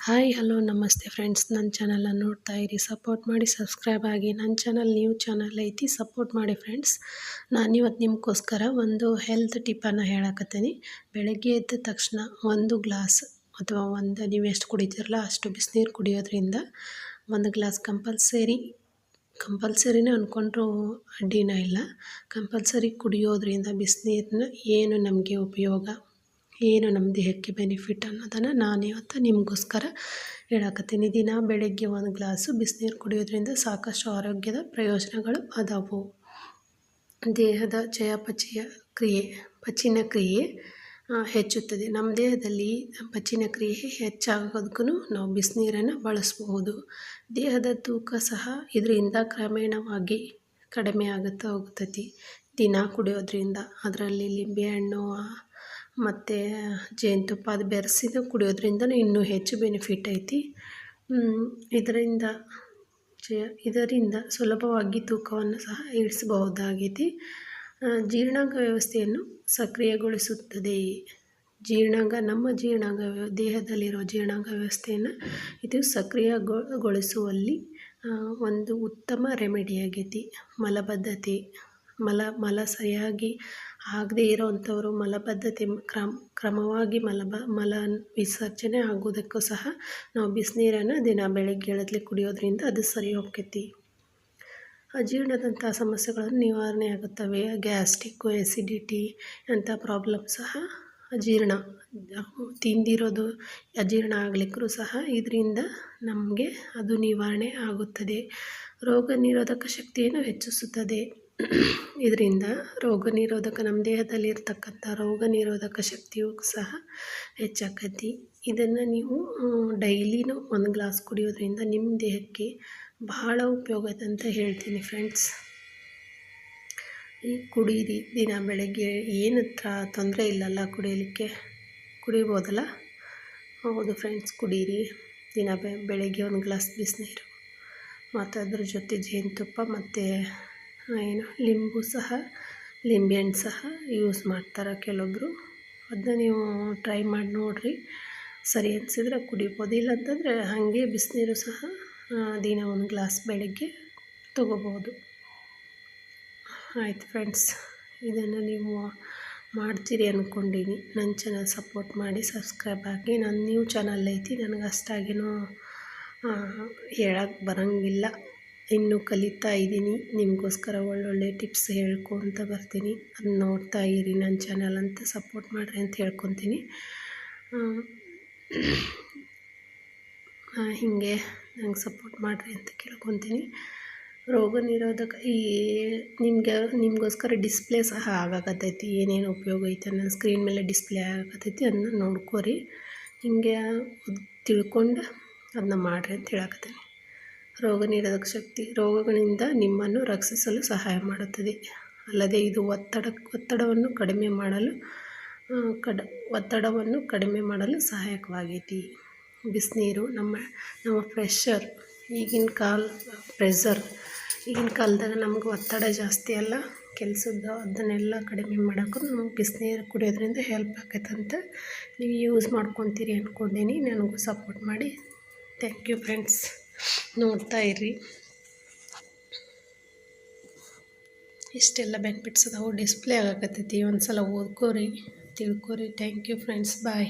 Hi hello ನಮಸ್ತೆ friends, ನನ್ನ ಚಾನಲನ್ನು ನೋಡ್ತಾ ಇರಿ, ಸಪೋರ್ಟ್ ಮಾಡಿ, ಸಬ್ಸ್ಕ್ರೈಬ್ ಆಗಿ. ನನ್ನ ಚಾನಲ್ ನ್ಯೂ ಚಾನಲ್ ಐತಿ, ಸಪೋರ್ಟ್ ಮಾಡಿ ಫ್ರೆಂಡ್ಸ್. ನಾನಿವತ್ತು ನಿಮಗೋಸ್ಕರ ಒಂದು ಹೆಲ್ತ್ ಟಿಪ್ಪನ್ನು ಹೇಳಕತ್ತೀನಿ. ಬೆಳಗ್ಗೆ ಎದ್ದ ತಕ್ಷಣ ಒಂದು ಗ್ಲಾಸ್ ಅಥವಾ ನೀವು ಎಷ್ಟು ಕುಡಿತೀರಲ್ಲ ಅಷ್ಟು ಬಿಸಿನೀರು ಕುಡಿಯೋದ್ರಿಂದ ಒಂದು ಗ್ಲಾಸ್ ಕಂಪಲ್ಸರಿನೇ ಅಂದ್ಕೊಂಡ್ರೂ ಅಡ್ಡಿನ ಇಲ್ಲ. ಕಂಪಲ್ಸರಿ ಕುಡಿಯೋದ್ರಿಂದ ಬಿಸಿನೀರನ್ನ ಏನು ನಮಗೆ ಉಪಯೋಗ, ಏನು ನಮ್ಮ ದೇಹಕ್ಕೆ ಬೆನಿಫಿಟ್ ಅನ್ನೋದನ್ನು ನಾನಿವತ್ತು ನಿಮಗೋಸ್ಕರ ಹೇಳಕತ್ತೀನಿ. ದಿನ ಬೆಳಗ್ಗೆ ಒಂದು ಗ್ಲಾಸು ಬಿಸಿನೀರು ಕುಡಿಯೋದ್ರಿಂದ ಸಾಕಷ್ಟು ಆರೋಗ್ಯದ ಪ್ರಯೋಜನಗಳು ಅದಾವು. ದೇಹದ ಪಚನ ಕ್ರಿಯೆ ಹೆಚ್ಚುತ್ತದೆ. ನಮ್ಮ ದೇಹದಲ್ಲಿ ಪಚನ ಕ್ರಿಯೆ ಹೆಚ್ಚಾಗೋದಕ್ಕೂ ನಾವು ಬಿಸಿನೀರನ್ನು ಬಳಸಬಹುದು. ದೇಹದ ತೂಕ ಸಹ ಇದರಿಂದ ಕ್ರಮೇಣವಾಗಿ ಕಡಿಮೆ ಆಗುತ್ತಾ ಹೋಗ್ತೈತಿ ದಿನ ಕುಡಿಯೋದ್ರಿಂದ. ಅದರಲ್ಲಿ ಲಿಂಬೆಹಣ್ಣು ಮತ್ತು ಜೇನುತುಪ್ಪ ಅದು ಬೆರೆಸಿದ ಕುಡಿಯೋದ್ರಿಂದ ಇನ್ನೂ ಹೆಚ್ಚು ಬೆನಿಫಿಟ್ ಐತಿ. ಇದರಿಂದ ಸುಲಭವಾಗಿ ತೂಕವನ್ನು ಸಹ ಇಳಿಸಬಹುದಾಗೈತಿ. ಜೀರ್ಣಾಂಗ ವ್ಯವಸ್ಥೆಯನ್ನು ಸಕ್ರಿಯಗೊಳಿಸುತ್ತದೆ. ನಮ್ಮ ದೇಹದಲ್ಲಿರೋ ಜೀರ್ಣಾಂಗ ವ್ಯವಸ್ಥೆಯನ್ನು ಇದು ಸಕ್ರಿಯಗೊಳಿಸುವಲ್ಲಿ ಒಂದು ಉತ್ತಮ ರೆಮಿಡಿ ಆಗೈತಿ. ಮಲಬದ್ಧತೆ ಮಲ ಸರಿಯಾಗಿ ಆಗದೇ ಇರೋವಂಥವ್ರು ಮಲಬದ್ಧತೆ ಕ್ರಮವಾಗಿ ಮಲ ವಿಸರ್ಜನೆ ಆಗೋದಕ್ಕೂ ಸಹ ನಾವು ಬಿಸಿನೀರನ್ನು ದಿನ ಬೆಳಗ್ಗೆ ಎಳತ್ಲೆ ಕುಡಿಯೋದ್ರಿಂದ ಅದು ಸರಿ ಹೋಗ್ತೈತಿ. ಅಜೀರ್ಣದಂಥ ಸಮಸ್ಯೆಗಳನ್ನು ನಿವಾರಣೆ ಆಗುತ್ತವೆ. ಗ್ಯಾಸ್ಟ್ರಿಕ್ಕು, ಎಸಿಡಿಟಿ ಅಂಥ ಪ್ರಾಬ್ಲಮ್ ಸಹ ತಿಂದಿರೋದು ಅಜೀರ್ಣ ಆಗಲಿಕ್ಕೂ ಸಹ ಇದರಿಂದ ನಮಗೆ ಅದು ನಿವಾರಣೆ ಆಗುತ್ತದೆ. ರೋಗ ನಿರೋಧಕ ಶಕ್ತಿಯನ್ನು ಹೆಚ್ಚಿಸುತ್ತದೆ. ಇದರಿಂದ ನಮ್ಮ ದೇಹದಲ್ಲಿರ್ತಕ್ಕಂಥ ರೋಗ ನಿರೋಧಕ ಶಕ್ತಿಯು ಸಹ ಹೆಚ್ಚಾಕತಿ. ಇದನ್ನು ನೀವು ಡೈಲಿನೂ ಒಂದು ಗ್ಲಾಸ್ ಕುಡಿಯೋದ್ರಿಂದ ನಿಮ್ಮ ದೇಹಕ್ಕೆ ಬಹಳ ಉಪಯೋಗ ಐತೆ ಅಂತ ಹೇಳ್ತೀನಿ ಫ್ರೆಂಡ್ಸ್. ಕುಡೀರಿ ದಿನ ಬೆಳಗ್ಗೆ. ಏನು ತೊಂದರೆ ಇಲ್ಲಲ್ಲ ಕುಡಿಬೋದಲ್ಲ? ಹೌದು ಫ್ರೆಂಡ್ಸ್, ಕುಡೀರಿ ದಿನ ಬೆಳಗ್ಗೆ ಒಂದು ಗ್ಲಾಸ್ ಬಿಸಿನೀರು ಮತ್ತು ಅದ್ರ ಜೊತೆ ಜೇನುತುಪ್ಪ ಮತ್ತು ಲಿಂಬೆಹಣ್ಣು ಸಹ ಯೂಸ್ ಮಾಡ್ತಾರೆ ಕೆಲವೊಬ್ಬರು. ಅದನ್ನ ನೀವು ಟ್ರೈ ಮಾಡಿ ನೋಡಿರಿ. ಸರಿ ಅನಿಸಿದ್ರೆ ಕುಡಿಬೋದು. ಇಲ್ಲಾಂತಂದರೆ ಹಾಗೆ ಬಿಸಿನೀರು ಸಹ ದಿನ ಒಂದು ಗ್ಲಾಸ್ ಬೆಳಗ್ಗೆ ತೊಗೋಬೋದು. ಆಯ್ತು ಫ್ರೆಂಡ್ಸ್, ಇದನ್ನು ನೀವು ಮಾಡ್ತೀರಿ ಅಂದ್ಕೊಂಡೀನಿ. ನನ್ನ ಚಾನಲ್ ಸಪೋರ್ಟ್ ಮಾಡಿ, ಸಬ್ಸ್ಕ್ರೈಬ್ ಆಗಿ. ನನ್ನ ನ್ಯೂ ಚಾನಲ್ ಐತಿ, ನನಗೆ ಅಷ್ಟಾಗೇನೂ ಹೇಳಕ್ಕೆ ಬರೋಂಗಿಲ್ಲ. ಇನ್ನೂ ಕಲಿತಾ ಇದ್ದೀನಿ. ನಿಮಗೋಸ್ಕರ ಒಳ್ಳೊಳ್ಳೆ ಟಿಪ್ಸ್ ಹೇಳ್ಕೊತ ಬರ್ತೀನಿ. ಅದನ್ನ ನೋಡ್ತಾ ಇರಿ. ನನ್ನ ಚಾನಲ್ ಅಂತ ಸಪೋರ್ಟ್ ಮಾಡಿರಿ ಅಂತ ಹೇಳ್ಕೊತೀನಿ. ಹೀಗೆ ನಂಗೆ ಸಪೋರ್ಟ್ ಮಾಡಿರಿ ಅಂತ ಕೇಳ್ಕೊತೀನಿ. ರೋಗ ನಿರೋಧಕ ನಿಮಗೋಸ್ಕರ ಡಿಸ್ಪ್ಲೇ ಸಹ ಆಗಾಕತ್ತೈತಿ. ಏನೇನು ಉಪಯೋಗ ಐತೆ ಅನ್ನೋ ಸ್ಕ್ರೀನ್ ಮೇಲೆ ಡಿಸ್ಪ್ಲೇ ಆಗಾಕತ್ತೈತಿ. ಅದನ್ನ ನೋಡ್ಕೊರಿ. ಹೀಗೆ ತಿಳ್ಕೊಂಡು ಅದನ್ನ ಮಾಡಿರಿ ಅಂತ ಹೇಳಕತ್ತೀನಿ. ರೋಗ ನಿರೋಧಕ ಶಕ್ತಿ ರೋಗಗಳಿಂದ ನಿಮ್ಮನ್ನು ರಕ್ಷಿಸಲು ಸಹಾಯ ಮಾಡುತ್ತದೆ. ಅಲ್ಲದೆ ಇದು ಒತ್ತಡವನ್ನು ಕಡಿಮೆ ಮಾಡಲು ಸಹಾಯಕವಾಗೈತಿ. ಬಿಸಿನೀರು ನಮ್ಮ ಈಗಿನ ಕಾಲದಾಗ ನಮ್ಗೆ ಒತ್ತಡ ಜಾಸ್ತಿ ಅಲ್ಲ, ಕೆಲಸದ್ದು ಅದನ್ನೆಲ್ಲ ಕಡಿಮೆ ಮಾಡೋಕ್ಕೂ ನಮ್ಗೆ ಬಿಸಿನೀರು ಕುಡಿಯೋದ್ರಿಂದ ಹೆಲ್ಪ್ ಆಕೈತಂತ ನೀವು ಯೂಸ್ ಮಾಡ್ಕೊತೀರಿ ಅಂದ್ಕೊಂಡೀನಿ. ನನಗೂ ಸಪೋರ್ಟ್ ಮಾಡಿ. Thank you friends. ನೋಡ್ತಾ ಇರ್ರಿ. ಇಷ್ಟೆಲ್ಲ ಬೆನಿಫಿಟ್ಸ್ ಅದಾವು. ಡಿಸ್ಪ್ಲೇ ಆಗಾಕತ್ತೈತಿ. ಒಂದು ಸಲ ಓದ್ಕೋರಿ, ತಿಳ್ಕೊರಿ. Thank you friends. ಬಾಯ್.